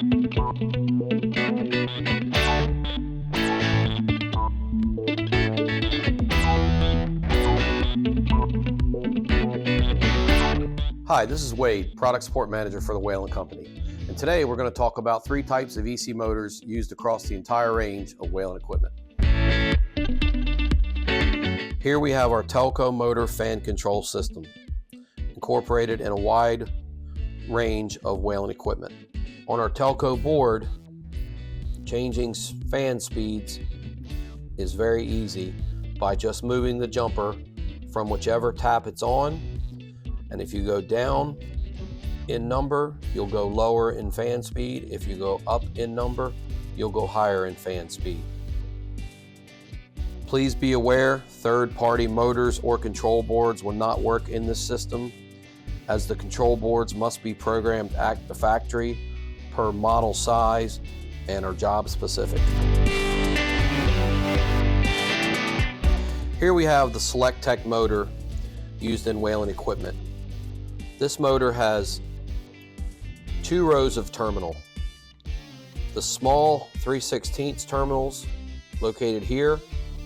Hi, this is Wade, Product Support Manager for the Whalen Company. And today we're going to talk about 3 types of EC motors used across the entire range of Whalen equipment. Here we have our Telco motor fan control system, incorporated in a wide range of Whalen equipment. On our Telco board, changing fan speeds is very easy by just moving the jumper from whichever tap it's on. And if you go down in number, you'll go lower in fan speed. If you go up in number, you'll go higher in fan speed. Please be aware, third-party motors or control boards will not work in this system, as the control boards must be programmed at the factory per model size and are job specific. Here we have the Select Tech motor used in Whalen equipment. This motor has 2 rows of terminal. The small 3/16 terminals located here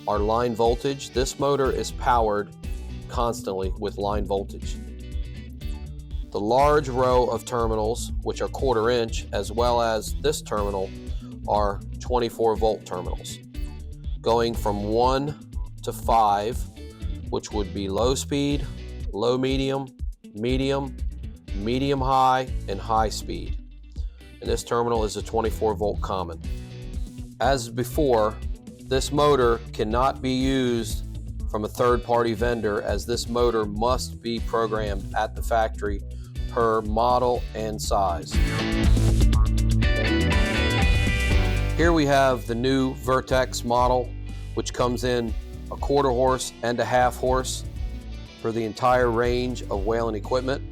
are line voltage. This motor is powered constantly with line voltage. The large row of terminals, which are 1/4 inch, as well as this terminal, are 24 volt terminals, going from 1 to 5, which would be low speed, low medium, medium high, and high speed. And this terminal is a 24 volt common. As before, this motor cannot be used from a third-party vendor, as this motor must be programmed at the factory per model and size. Here we have the new Vertex model, which comes in a 1/4 horse and a 1/2 horse for the entire range of Whalen equipment.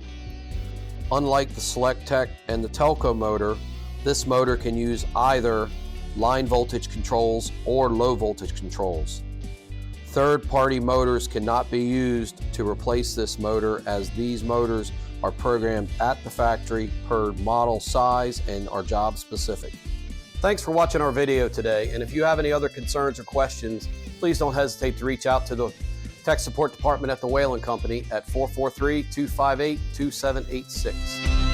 Unlike the Select Tech and the Telco motor, this motor can use either line voltage controls or low voltage controls. Third-party motors cannot be used to replace this motor, as these motors are programmed at the factory per model size and are job specific. Thanks for watching our video today, and if you have any other concerns or questions, please don't hesitate to reach out to the Tech Support Department at the Whalen Company at 443-258-2786.